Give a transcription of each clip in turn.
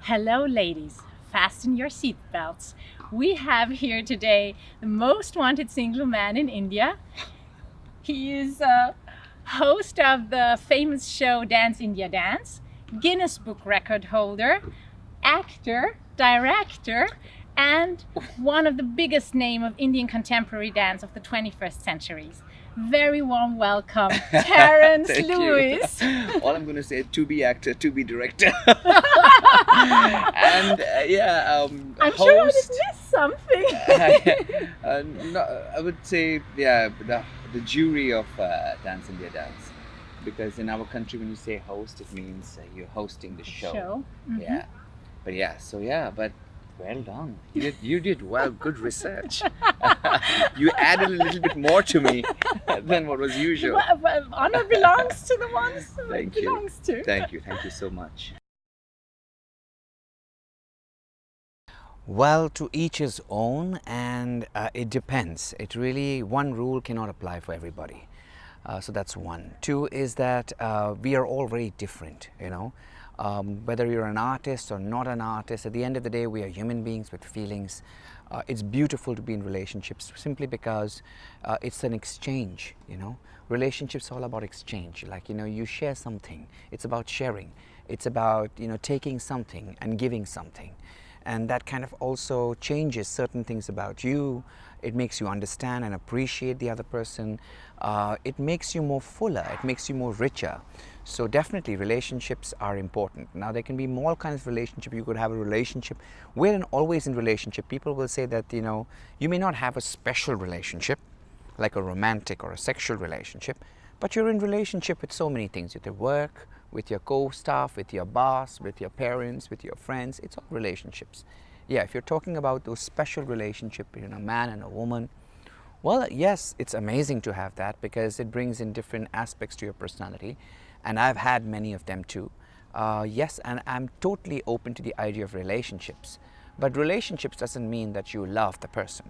Hello, ladies. Fasten your seatbelts. We have here today the most wanted single man in India. He is a host of the famous show Dance India Dance, Guinness Book record holder, actor, director, and one of the biggest names of Indian contemporary dance of the 21st centuries. Very warm welcome, Terence Thank Lewis. you. All I'm going to say, to be actor, to be director. And I'm sure I host. did miss something. No, I would say, the jury of Dance India Dance. Because in our country, when you say host, it means you're hosting the show. Mhm. Yeah. But well done. You did well, good research. You added a little bit more to me than what was usual. Well, honor belongs to the ones Thank it you. belongs to. Thank you so much. Well, to each his own, and it depends. It really, one rule cannot apply for everybody. So that's one. Two is that we are all very different, you know. Whether you're an artist or not an artist, at the end of the day, we are human beings with feelings. It's beautiful to be in relationships simply because it's an exchange, you know. Relationships all about exchange. Like, you know, you share something. It's about sharing. It's about, you know, taking something and giving something. And that kind of also changes certain things about you. It makes you understand and appreciate the other person. It makes you more fuller, it makes you more richer. So definitely relationships are important. Now there can be all kinds of relationship. You could have a relationship. We're always in relationship. People will say that, you know, you may not have a special relationship, like a romantic or a sexual relationship, but you're in relationship with so many things, with your work, with your co-staff, with your boss, with your parents, with your friends. It's all relationships. Yeah, if you're talking about those special relationships between a man and a woman, well, yes, it's amazing to have that because it brings in different aspects to your personality. And I've had many of them too. Yes, and I'm totally open to the idea of relationships. But relationships doesn't mean that you love the person.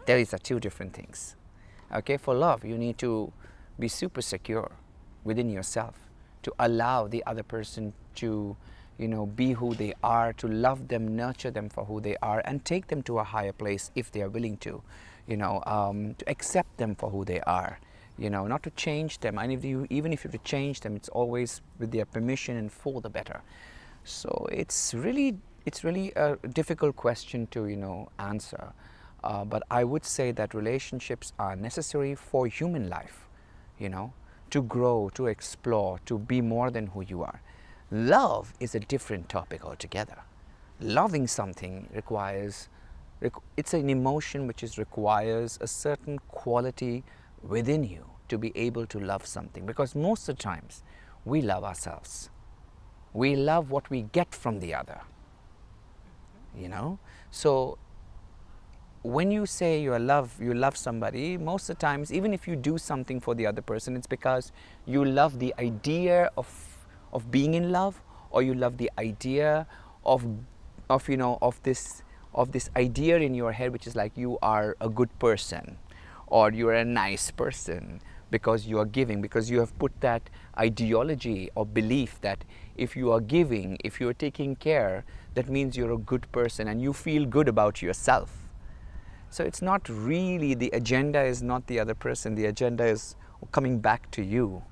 These are two different things. Okay, for love, you need to be super secure within yourself to allow the other person to, you know, be who they are, to love them, nurture them for who they are, and take them to a higher place if they are willing to, you know, to accept them for who they are, you know, not to change them. And even if you have to change them, it's always with their permission and for the better. So it's really a difficult question to, you know, answer. But I would say that relationships are necessary for human life, you know, to grow, to explore, to be more than who you are. Love is a different topic altogether. Loving something it's an emotion which requires a certain quality within you to be able to love something. Because most of the times, we love ourselves. We love what we get from the other, you know. So when you say you love somebody, most of the times, even if you do something for the other person, it's because you love the idea of being in love, or you love the idea of you know, of this idea in your head, which is like you are a good person or you're a nice person because you are giving, because you have put that ideology or belief that if you are giving, if you are taking care, that means you're a good person and you feel good about yourself. So it's not really, the agenda is not the other person, the agenda is coming back to you.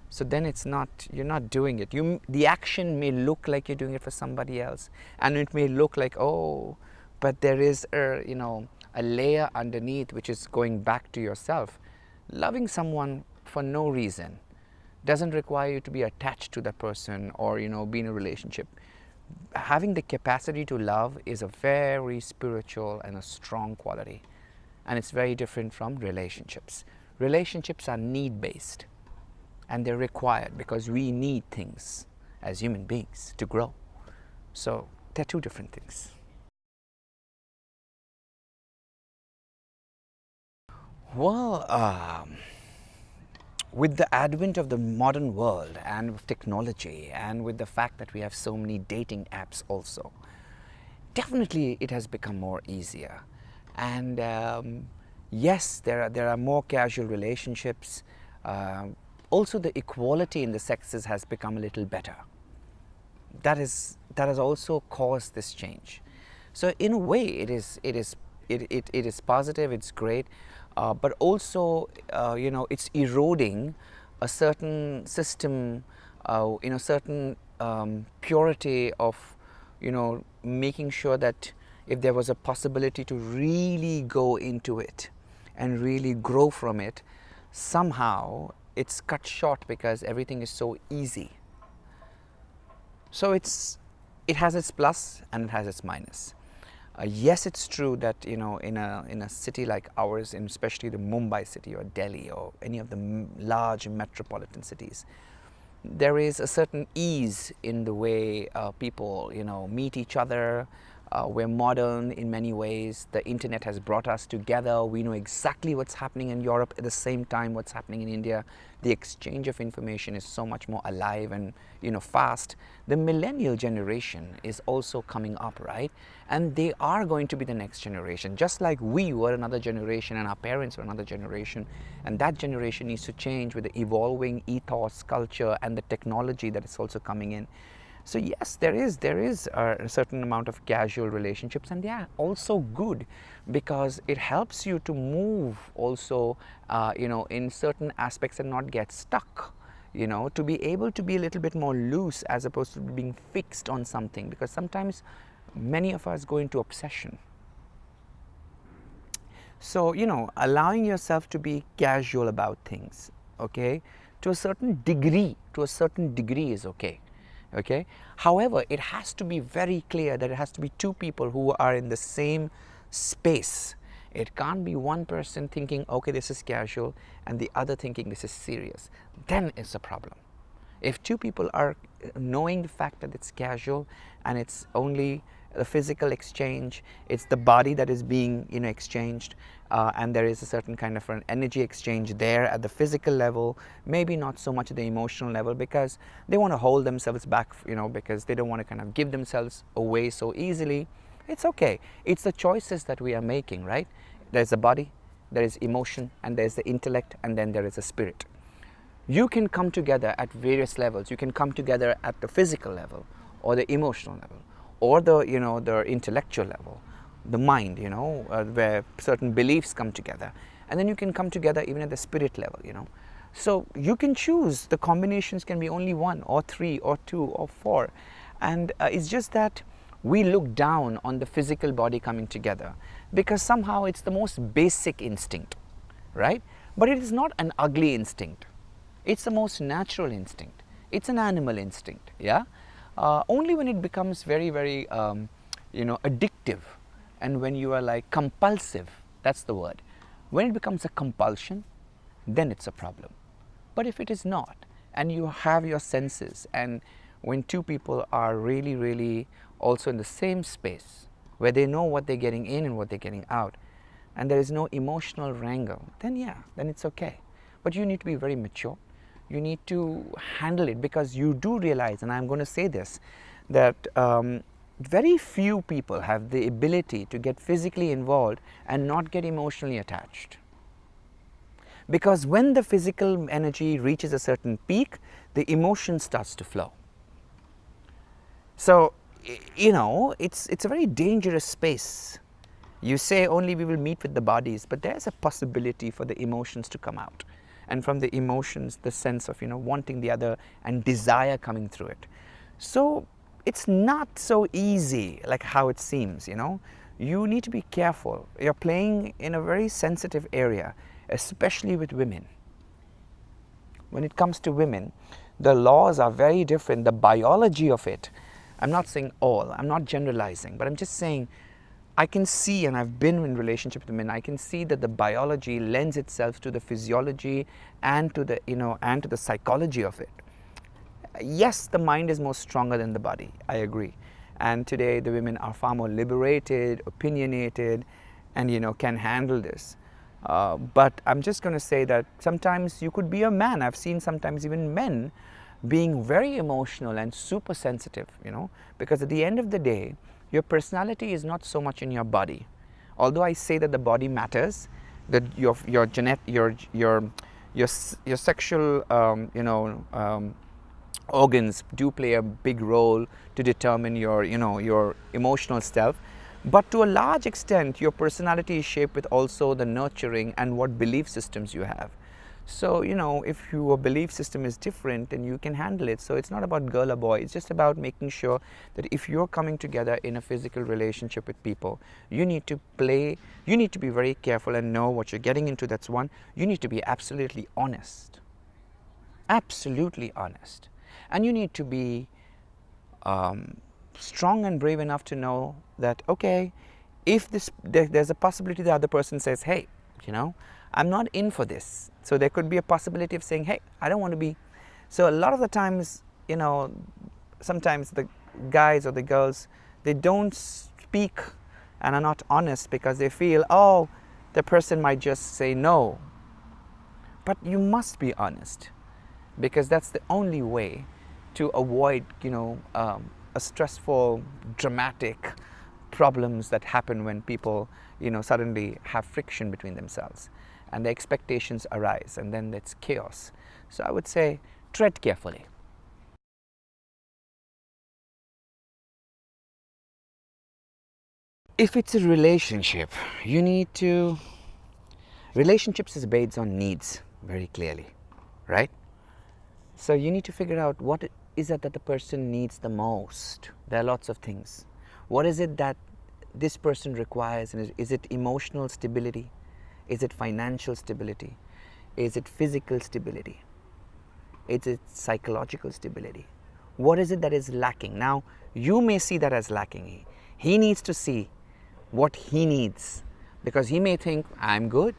So then it's not, you're not doing it. The action may look like you're doing it for somebody else, and it may look like, oh, but there is you know, a layer underneath which is going back to yourself. Loving someone for no reason doesn't require you to be attached to that person or, you know, be in a relationship. Having the capacity to love is a very spiritual and a strong quality, and it's very different from relationships. Relationships are need-based, and they're required because we need things as human beings to grow. So they're two different things. Well, with the advent of the modern world and with technology, and with the fact that we have so many dating apps also, definitely it has become more easier. And yes, there are more casual relationships. Also the equality in the sexes has become a little better. that has also caused this change. So in a way, it is positive. It's great, but also it's eroding a certain system, certain purity of making sure that if there was a possibility to really go into it and really grow from it, somehow it's cut short because everything is so easy. So it has its plus and it has its minus. Yes, it's true that in a city like ours, and especially the Mumbai city or Delhi or any of the large metropolitan cities, there is a certain ease in the way people meet each other. We're modern in many ways. The internet has brought us together. We know exactly what's happening in Europe at the same time what's happening in India. The exchange of information is so much more alive and fast. The millennial generation is also coming up, right? And they are going to be the next generation, just like we were another generation and our parents were another generation. And that generation needs to change with the evolving ethos, culture, and the technology that is also coming in. So yes, there is a certain amount of casual relationships, and they are also good because it helps you to move also, in certain aspects and not get stuck. To be able to be a little bit more loose as opposed to being fixed on something, because sometimes many of us go into obsession. So allowing yourself to be casual about things, okay, to a certain degree is okay. Okay. However, it has to be very clear that it has to be two people who are in the same space. It can't be one person thinking, okay, this is casual, and the other thinking this is serious. Then it's a problem. If two people are knowing the fact that it's casual and it's only the physical exchange, it's the body that is being exchanged, and there is a certain kind of an energy exchange there at the physical level, maybe not so much at the emotional level, because they want to hold themselves back, because they don't want to kind of give themselves away so easily. It's okay. It's the choices that we are making, right? There's a body, there is emotion, and there's the intellect, and then there is a spirit. You can come together at various levels. You can come together at the physical level or the emotional level, or the the intellectual level, the mind, where certain beliefs come together, and then you can come together even at the spirit level. So you can choose. The combinations can be only one or three or two or four, and it's just that we look down on the physical body coming together because somehow it's the most basic instinct, right? But it is not an ugly instinct. It's the most natural instinct. It's an animal instinct, yeah. Only when it becomes very, very, addictive, and when you are like compulsive, that's the word. When it becomes a compulsion, then it's a problem. But if it is not, and you have your senses, and when two people are really, really also in the same space, where they know what they're getting in and what they're getting out, and there is no emotional wrangle, then yeah, then it's okay. But you need to be very mature. You need to handle it, because you do realize, and I'm going to say this, that very few people have the ability to get physically involved and not get emotionally attached. Because when the physical energy reaches a certain peak, the emotion starts to flow. So, it's a very dangerous space. You say only we will meet with the bodies, but there's a possibility for the emotions to come out. And from the emotions, the sense of wanting the other and desire coming through it. So it's not so easy like how it seems. You need to be careful. You're playing in a very sensitive area, especially with women. When it comes to women, the laws are very different. The biology of it, I'm not saying all, I'm not generalizing, but I'm just saying I can see, and I've been in relationship with men, I can see that the biology lends itself to the physiology and to the and to the psychology of it. Yes, the mind is more stronger than the body, I agree. And today the women are far more liberated, opinionated, and can handle this. But I'm just going to say that sometimes you could be a man. I've seen sometimes even men being very emotional and super sensitive, because at the end of the day, your personality is not so much in your body. Although I say that the body matters, that your sexual organs do play a big role to determine your, your emotional self. But to a large extent, your personality is shaped with also the nurturing and what belief systems you have. So, if your belief system is different, then you can handle it. So it's not about girl or boy. It's just about making sure that if you're coming together in a physical relationship with people, you need to be very careful and know what you're getting into. That's one. You need to be absolutely honest. Absolutely honest. And you need to be strong and brave enough to know that, okay, if there's a possibility the other person says, hey, I'm not in for this. So there could be a possibility of saying, hey, I don't want to be. So a lot of the times, sometimes the guys or the girls, they don't speak and are not honest because they feel, oh, the person might just say no. But you must be honest, because that's the only way to avoid, a stressful, dramatic problems that happen when people, suddenly have friction between themselves and the expectations arise, and then it's chaos. So I would say tread carefully. If it's a relationship, relationships is based on needs very clearly, right? So you need to figure out what is it that the person needs the most. There are lots of things. What is it that this person requires? And is it emotional stability? Is it financial stability? Is it physical stability? Is it psychological stability? What is it that is lacking? Now, you may see that as lacking. He needs to see what he needs, because he may think, I'm good.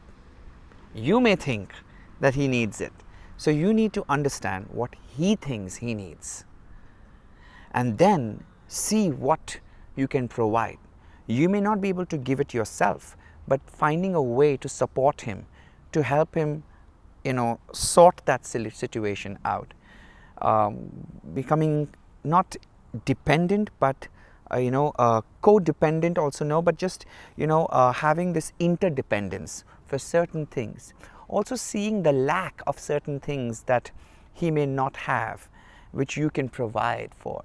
You may think that he needs it. So you need to understand what he thinks he needs, and then see what you can provide. You may not be able to give it yourself, but finding a way to support him, to help him, sort that situation out. Becoming not dependent, but codependent also, no, but just having this interdependence for certain things. Also seeing the lack of certain things that he may not have, which you can provide for,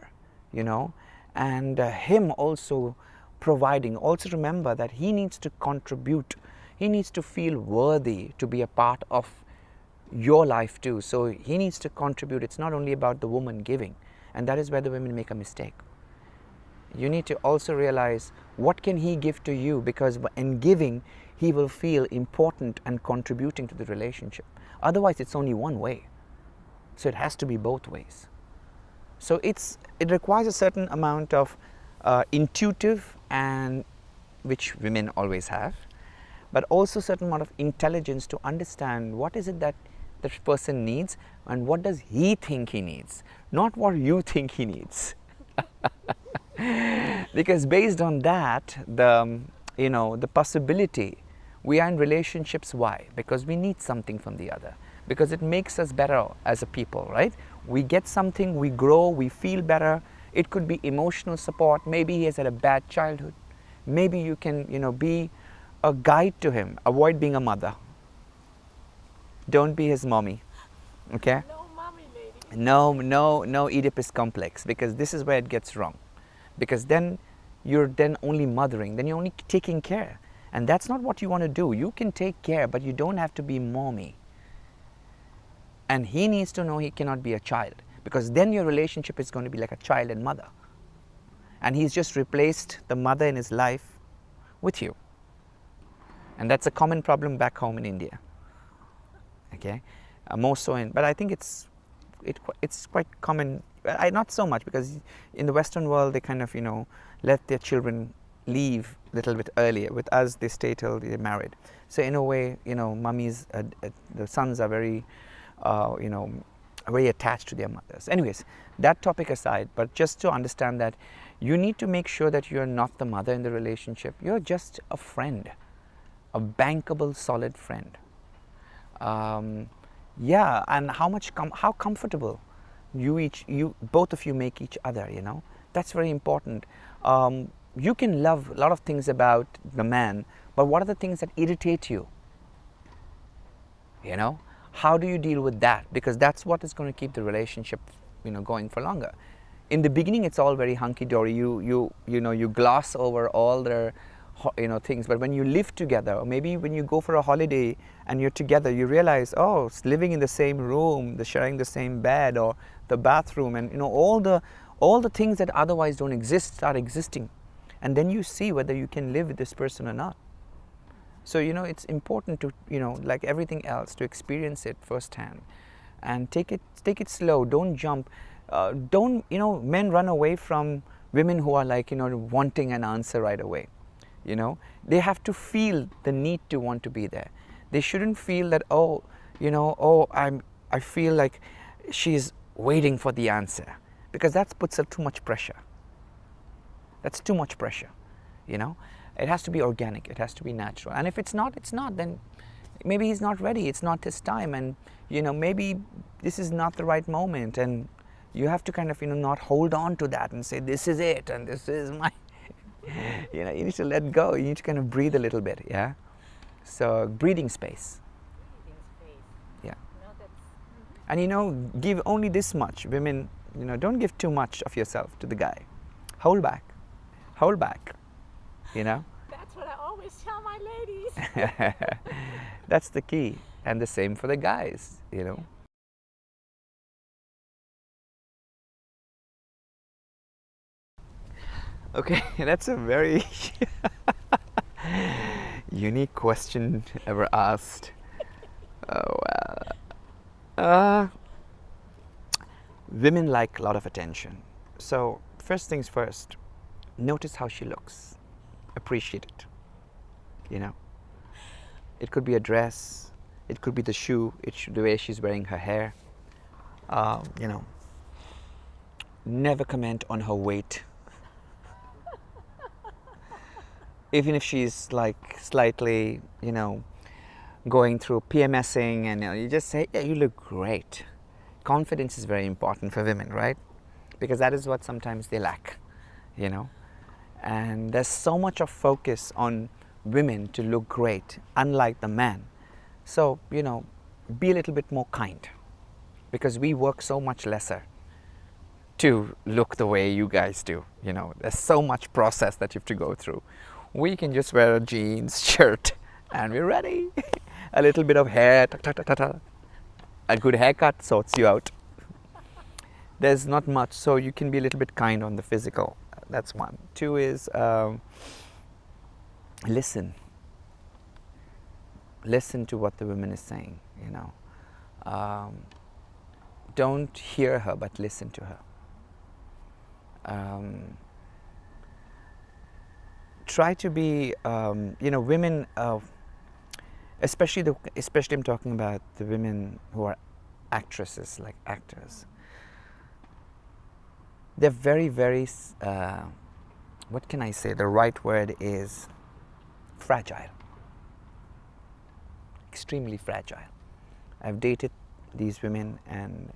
and him also providing. Also remember that he needs to contribute. He needs to feel worthy to be a part of your life too. So he needs to contribute. It's not only about the woman giving, and that is where the women make a mistake. You need to also realize what can he give to you, because in giving he will feel important and contributing to the relationship. Otherwise it's only one way. So it has to be both ways. So it requires a certain amount of intuitive, and which women always have, but also a certain amount of intelligence to understand what is it that the person needs and what does he think he needs, not what you think he needs. Because based on that, the possibility, we are in relationships. Why? Because we need something from the other, because it makes us better as a people, right? We get something, we grow, we feel better. It could be emotional support. Maybe he has had a bad childhood. Maybe you can, be a guide to him. Avoid being a mother. Don't be his mommy, okay? No mommy lady. No Oedipus complex, because this is where it gets wrong. Because then you're then only mothering, then you're only taking care. And that's not what you want to do. You can take care, but you don't have to be mommy. And he needs to know he cannot be a child, because then your relationship is going to be like a child and mother. And he's just replaced the mother in his life with you. And that's a common problem back home in India. Okay, more so but I think it's quite common. Not so much, because in the Western world they kind of let their children leave a little bit earlier. With us, they stay till they're married. So in a way, mummies, the sons are very very attached to their mothers. Anyways, that topic aside, but just to understand that you need to make sure that you're not the mother in the relationship. You're just a friend, a bankable, solid friend. Yeah, and how comfortable both of you make each other, that's very important. You can love a lot of things about the man, but what are the things that irritate you? How do you deal with that? Because that's what is going to keep the relationship going for longer. In the beginning, it's all very hunky-dory. You gloss over all their things, but when you live together, or maybe when you go for a holiday and you're together, you realize, oh, living in the same room, sharing the same bed or the bathroom, and all the things that otherwise don't exist start existing, and then you see whether you can live with this person or not. So it's important to like everything else, to experience it firsthand and take it slow. Don't jump. Don't men run away from women who are like wanting an answer right away. They have to feel the need to want to be there. They shouldn't feel that, I feel like she's waiting for the answer, because that puts up too much pressure. That's too much pressure. It has to be organic, it has to be natural. And if it's not, then maybe he's not ready, it's not his time, and maybe this is not the right moment, and you have to kind of not hold on to that and say this is it and this is my you need to let go. You need to kind of breathe a little bit. Yeah, so breathing space. Yeah. And give only this much. Women, don't give too much of yourself to the guy. Hold back. That's what I always tell my ladies. That's the key. And the same for the guys. Okay, that's a very unique question ever asked. Oh, women like a lot of attention. So first things first, notice how she looks. Appreciate it. It could be a dress, it could be the shoe, the way she's wearing her hair. Never comment on her weight. Even if she's like slightly, going through PMSing, and you just say, yeah, you look great. Confidence is very important for women, right? Because that is what sometimes they lack, And there's so much of focus on women to look great, unlike the man. So, be a little bit more kind, because we work so much lesser to look the way you guys do. There's so much process that you have to go through. We can just wear a jeans, shirt, and we're ready. A little bit of hair, a good haircut sorts you out. There's not much, so you can be a little bit kind on the physical. That's one. Two is listen. Listen to what the woman is saying. Don't hear her, but listen to her. Try to be, women, especially I'm talking about the women who are actresses, like actors. They're very, very, what can I say? The right word is fragile. Extremely fragile. I've dated these women, and,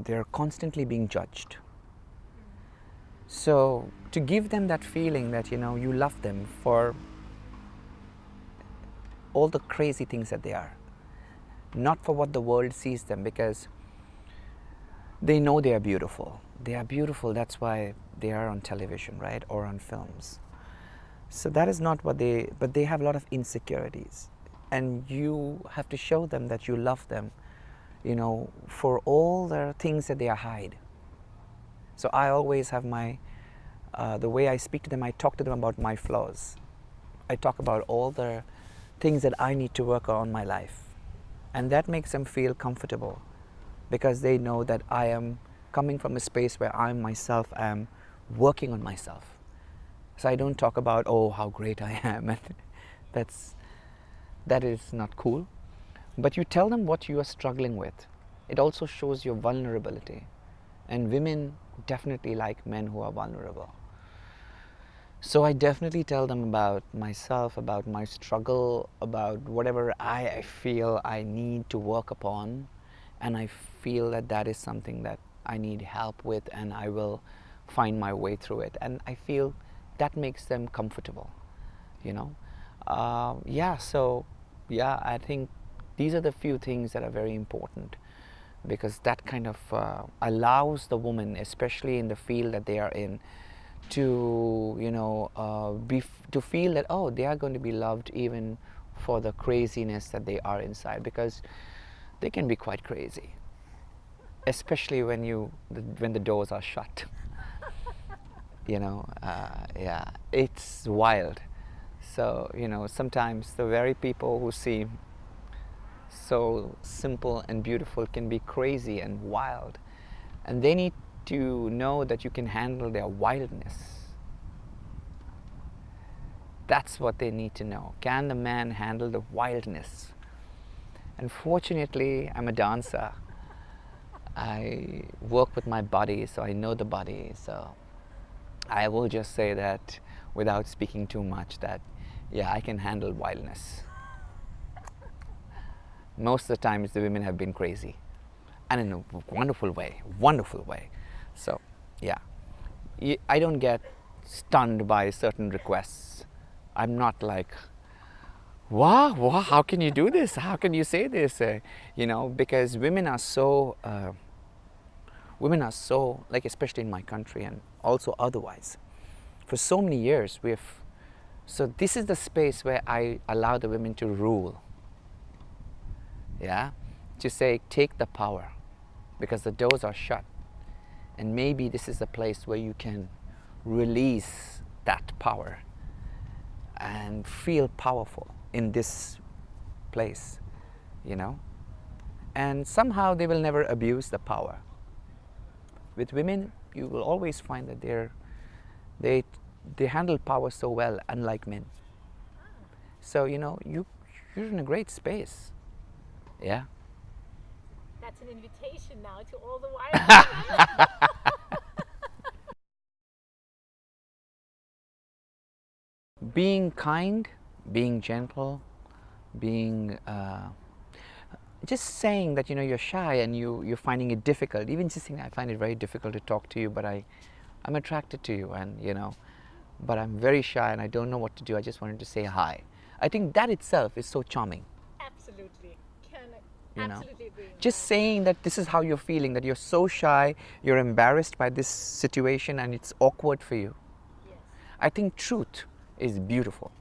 they're constantly being judged. So to give them that feeling that, you love them for all the crazy things that they are, not for what the world sees them, because they know they are beautiful. They are beautiful, that's why they are on television, right, or on films. So that is not what but they have a lot of insecurities, and you have to show them that you love them, for all the things that they hide. So I always have the way I speak to them, I talk to them about my flaws. I talk about all the things that I need to work on in my life. And that makes them feel comfortable, because they know that I am coming from a space where I myself am working on myself. So I don't talk about, oh, how great I am. And that is not cool. But you tell them what you are struggling with. It also shows your vulnerability. And women definitely like men who are vulnerable. So I definitely tell them about myself, about my struggle, about whatever I feel I need to work upon, and I feel that is something that I need help with, and I will find my way through it. And I feel that makes them comfortable, I think these are the few things that are very important. because that kind of allows the woman, especially in the field that they are in, to to feel that, oh, they are going to be loved even for the craziness that they are inside, because they can be quite crazy, especially when the doors are shut. Yeah, it's wild. So sometimes the very people who seem so simple and beautiful can be crazy and wild, and they need to know that you can handle their wildness. That's what they need to know. Can the man handle the wildness? Unfortunately, I'm a dancer. I work with my body, so I know the body. So I will just say that, without speaking too much, that yeah, I can handle wildness. Most of the times the women have been crazy, and in a wonderful way. So yeah, I don't get stunned by certain requests. I'm not like, wow, how can you do this? How can you say this? Because women are so, like, especially in my country and also otherwise, for so many years so this is the space where I allow the women to rule. Yeah, to say, take the power, because the doors are shut, and maybe this is the place where you can release that power and feel powerful in this place, and somehow they will never abuse the power. With women, you will always find that they handle power so well, unlike men. So you're in a great space. Yeah. That's an invitation now to all the wild women. Being kind, being gentle, being just saying that you're shy and you're finding it difficult. Even just saying, I find it very difficult to talk to you, but I'm attracted to you, and but I'm very shy and I don't know what to do. I just wanted to say hi. I think that itself is so charming. Absolutely. Absolutely agree. Just saying that this is how you're feeling, that you're so shy, you're embarrassed by this situation and it's awkward for you. Yes. I think truth is beautiful.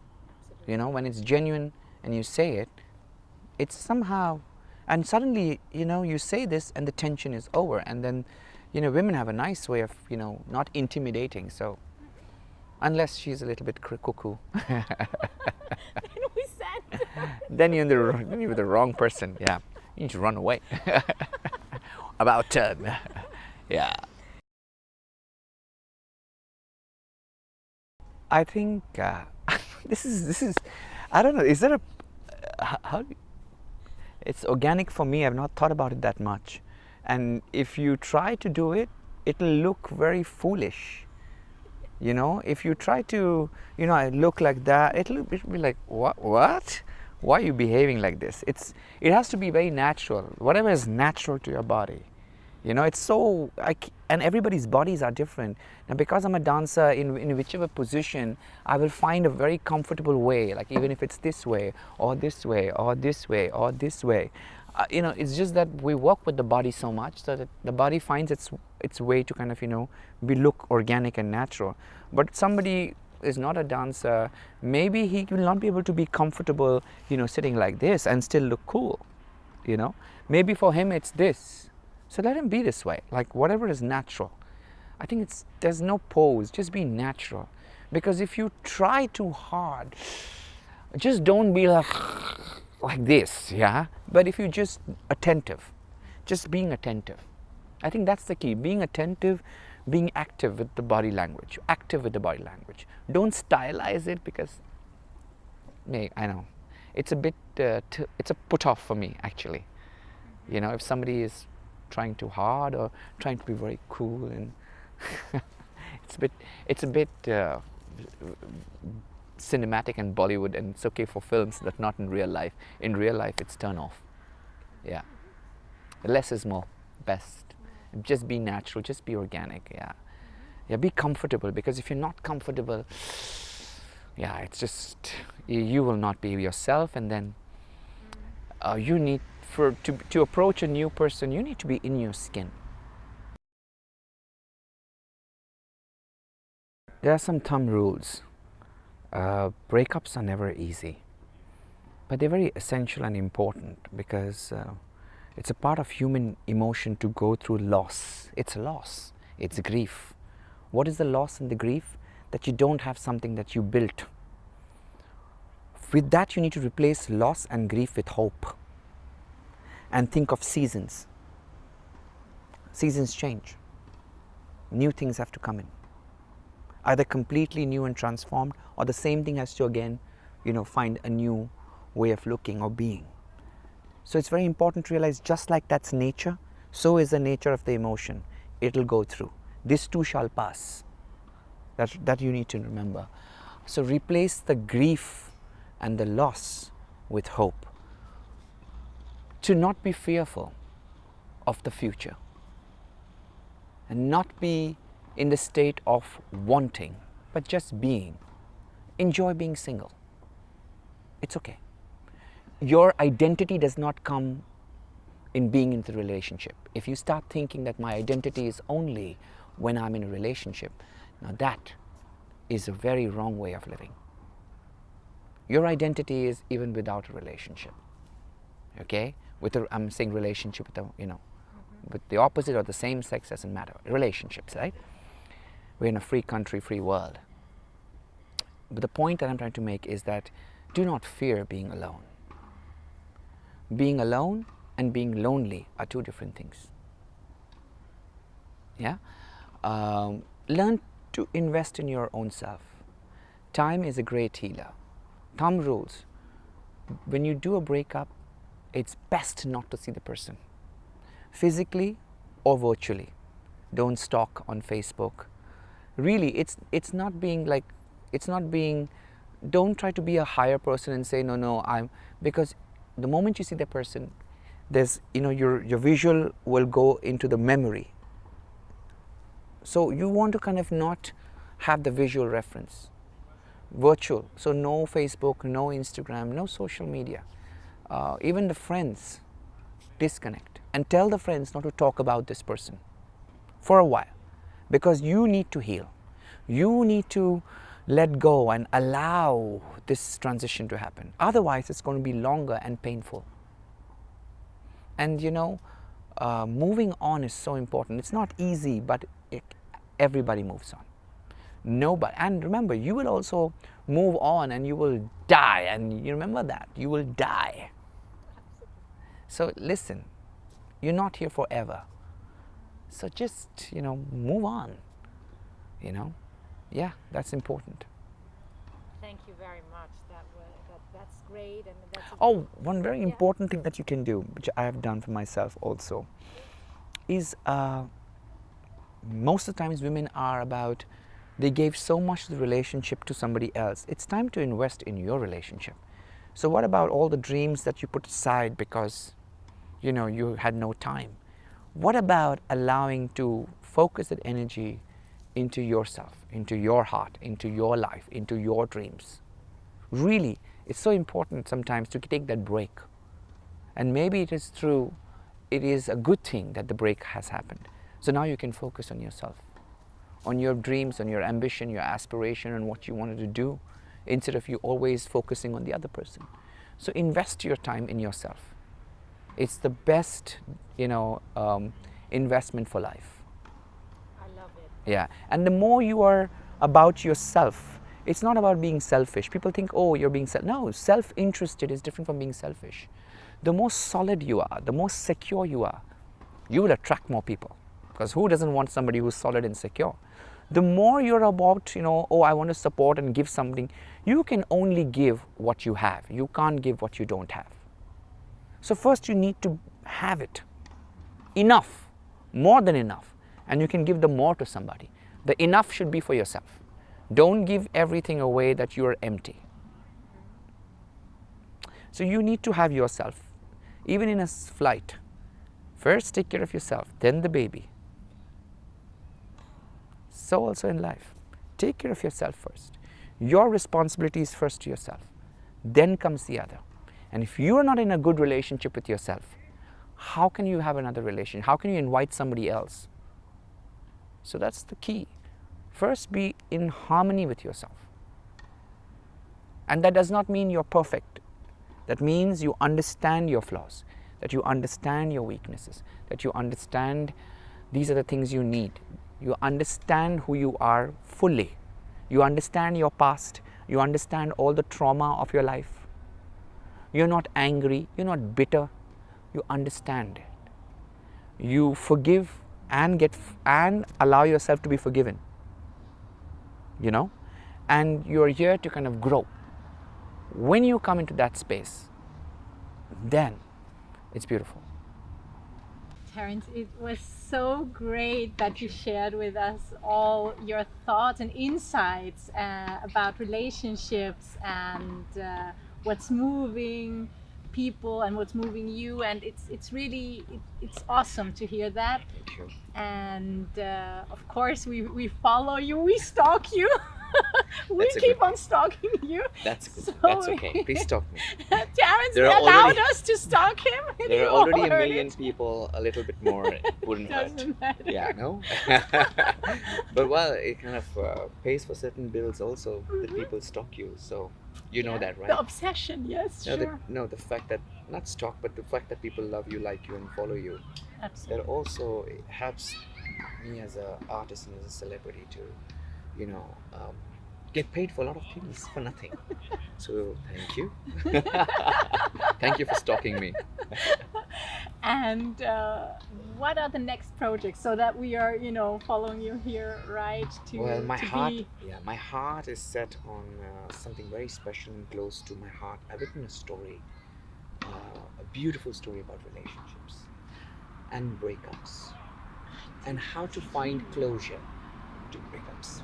Absolutely. When it's genuine and you say it, it's somehow, and suddenly, you say this and the tension is over, and then, women have a nice way of, not intimidating. So, unless she's a little bit cuckoo. Then we said. Then you're the wrong person. Yeah. You need to run away. About turn. Yeah. I think this is I don't know, is there it's organic for me. I've not thought about it that much, and if you try to do it, it'll look very foolish. If you try to look like that, it'll be like, what why are you behaving like this? It has to be very natural, whatever is natural to your body. It's so, and everybody's bodies are different. Now, because I'm a dancer, in whichever position, I will find a very comfortable way, like even if it's this way, or this way, or this way, or this way. It's just that we work with the body so much so that the body finds its way to kind of, look organic and natural. But somebody is not a dancer, maybe he will not be able to be comfortable, sitting like this and still look cool. Maybe for him it's this. So let him be this way, like whatever is natural. I think there's no pose, just be natural. Because if you try too hard, just don't be like this, yeah? But if you're just attentive, just being attentive. I think that's the key, being attentive, being active with the body language, Don't stylize it, because, I know, it's a bit, it's a put off for me, actually. If somebody is trying too hard or trying to be very cool, and it's a bit cinematic and Bollywood, and it's okay for films, but not in real life. In real life, it's turn off. Yeah, less is more, best. Just be natural, just be organic. Yeah, be comfortable, because if you're not comfortable, yeah, it's just, you will not be yourself, and then you need to approach a new person, you need to be in your skin. There are some thumb rules. Breakups are never easy, but they're very essential and important because it's a part of human emotion to go through loss. It's a loss. It's grief. What is the loss and the grief? That you don't have something that you built. With that, you need to replace loss and grief with hope. And think of seasons. Seasons change. New things have to come in. Either completely new and transformed, or the same thing has to again, find a new way of looking or being. So it's very important to realize, just like that's nature, so is the nature of the emotion. It'll go through. This too shall pass. That you need to remember. So replace the grief and the loss with hope. To not be fearful of the future. And not be in the state of wanting, but just being. Enjoy being single. It's okay. Your identity does not come in being in the relationship. If you start thinking that my identity is only when I'm in a relationship, now that is a very wrong way of living. Your identity is even without a relationship. Okay? I'm saying relationship with with the opposite or the same sex doesn't matter. Relationships, right? We're in a free country, free world. But the point that I'm trying to make is that do not fear being alone. Being alone and being lonely are two different things. Yeah? Learn to invest in your own self. Time is a great healer. Thumb rules. When you do a breakup, it's best not to see the person. Physically or virtually. Don't stalk on Facebook. Really, it's not being, don't try to be a higher person and say, no, because the moment you see the person, there's, your visual will go into the memory. So you want to kind of not have the visual reference. Virtual, so no Facebook, no Instagram, no social media. Even the friends, disconnect. And tell the friends not to talk about this person for a while. Because you need to heal. You need to let go and allow this transition to happen. Otherwise, it's going to be longer and painful. And moving on is so important. It's not easy, but everybody moves on. Nobody. And remember, you will also move on and you will die. And you remember that. You will die. So listen, you're not here forever. So just, move on. Yeah, that's important. Thank you very much. That's great. And one very important thing that you can do, which I have done for myself also, is most of the times women are about, they gave so much of the relationship to somebody else. It's time to invest in your relationship. So what about all the dreams that you put aside because, you had no time? What about allowing to focus that energy into yourself, into your heart, into your life, into your dreams? Really, it's so important sometimes to take that break. And maybe it is a good thing that the break has happened. So now you can focus on yourself, on your dreams, on your ambition, your aspiration, and what you wanted to do, instead of you always focusing on the other person. So invest your time in yourself. It's the best, investment for life. I love it. Yeah, and the more you are about yourself, it's not about being selfish. People think, oh, you're being no, self-interested is different from being selfish. The more solid you are, the more secure you are, you will attract more people. Because who doesn't want somebody who's solid and secure? The more you're about, I want to support and give something, you can only give what you have. You can't give what you don't have. So first you need to have it. Enough, more than enough. And you can give the more to somebody. The enough should be for yourself. Don't give everything away that you are empty. So you need to have yourself. Even in a flight, first take care of yourself, then the baby. So also in life, take care of yourself first. Your responsibility is first to yourself. Then comes the other. And if you are not in a good relationship with yourself, how can you have another relation? How can you invite somebody else? So that's the key. First, be in harmony with yourself. And that does not mean you're perfect. That means you understand your flaws, that you understand your weaknesses, that you understand these are the things you need. You understand who you are fully. You understand your past. You understand all the trauma of your life. You're not angry. You're not bitter. You understand it. You forgive and and allow yourself to be forgiven. You know? And you're here to kind of grow. When you come into that space, then it's beautiful. Terence, it was so great that you shared with us all your thoughts and insights about relationships and what's moving people and what's moving you, and it's really it's awesome to hear that. Thank you. And of course we follow you, we stalk you. We That's a keep good on stalking you. That's good. So That's okay. Please stalk me. Terence There are allowed already- us to stalk him. and There you are already all a heard million it. people, a little bit more wouldn't hurt. Doesn't matter. Yeah, no? But well, it kind of pays for certain bills also that people stalk you. So you know Yeah. that, right? The obsession, yes, No, sure. the fact that, not stalk, but the fact that people love you, like you, and follow you, that Absolutely. also helps me as an artist and as a celebrity to, you know, get paid for a lot of things for nothing. So thank you. Thank you for stalking me. And what are the next projects so that we are, following you here, right? Well, my heart, be... my heart is set on something very special and close to my heart. I've written a story, a beautiful story about relationships and breakups, and how to find closure to breakups.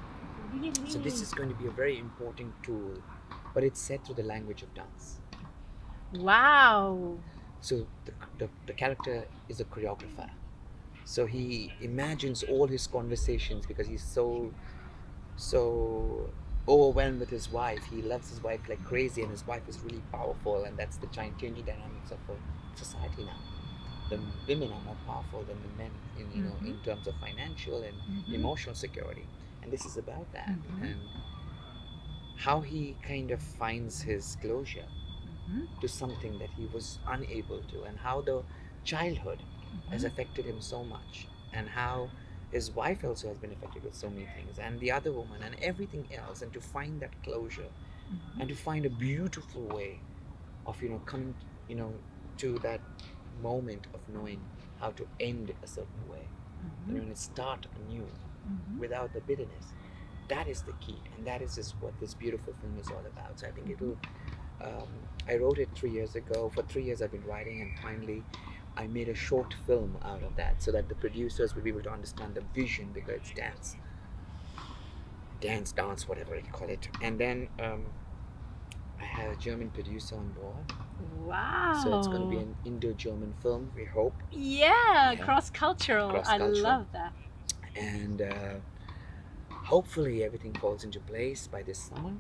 Really? So this is going to be a very important tool, but it's set through the language of dance. Wow. So the character is a choreographer. So he imagines all his conversations because he's so overwhelmed with his wife. He loves his wife like crazy, and his wife is really powerful, and that's the changing dynamics of society now. The women are more powerful than the men in terms of financial and emotional security, and this is about that, and how he kind of finds his closure to something that he was unable to, and how the childhood has affected him so much, and how his wife also has been affected with so many things, and the other woman, and everything else, and to find that closure, and to find a beautiful way of coming to that moment of knowing how to end a certain way, and start anew without the bitterness. That is the key, and that is just what this beautiful film is all about. So I think it will. I wrote it 3 years ago. For 3 years I've been writing, and finally I made a short film out of that, so that the producers will be able to understand the vision, because it's dance, whatever you call it. And then I have a German producer on board. Wow. So it's going to be an Indo-German film, we hope. Yeah. Cross-cultural. I love that. And hopefully everything falls into place by this summer.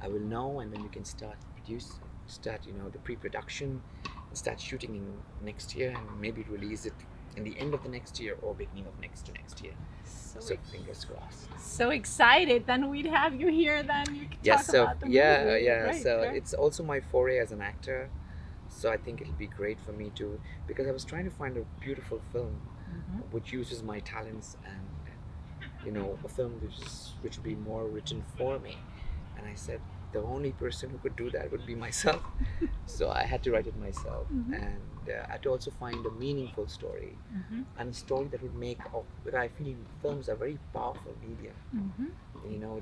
I will know, and then we can start the pre-production, and start shooting in next year, and maybe release it in the end of the next year or beginning of next year. So fingers crossed. So excited! Then we'd have you here. Then you can talk about the movie. Great. It's also my foray as an actor. So I think it'll be great for me to, because I was trying to find a beautiful film which uses my talents, and a film which would be more written for me. And I said the only person who could do that would be myself. So I had to write it myself, and I had to also find a meaningful story, and a story that would make. But I feel films are very powerful medium.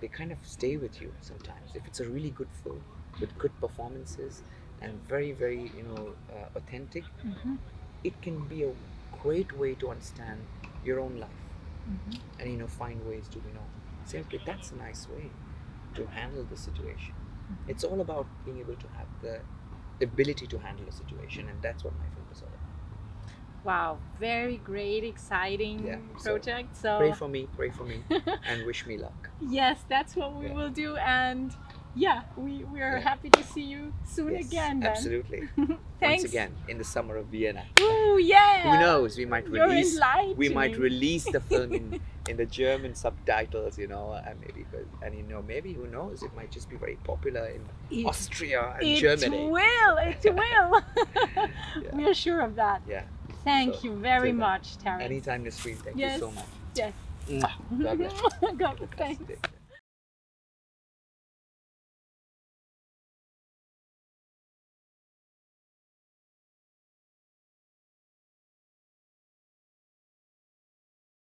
They kind of stay with you sometimes. If it's a really good film with good performances and very, very authentic, it can be a great way to understand your own life, and find ways to say, okay, that's a nice way to handle the situation. It's all about being able to have the ability to handle a situation, and that's what my film is all about. Wow, very great, exciting project. So pray for me, and wish me luck. Yes, that's what we will do. And yeah, we are Yeah. happy to see you soon Yes, again then. absolutely. Thanks. Once again, in the summer of Vienna. Ooh, yeah. Who knows? We might You're release. enlightening. Release the film in the German subtitles, you know, and maybe who knows? It might just be very popular in It- Austria and It Germany. will. It will. Yeah. We're sure of that. Yeah. Thank So, you very till then, much, Terence. Anytime, Nasreen. Thank Yes. you so much. Yes. Mwah. God bless. God, thanks. Take care.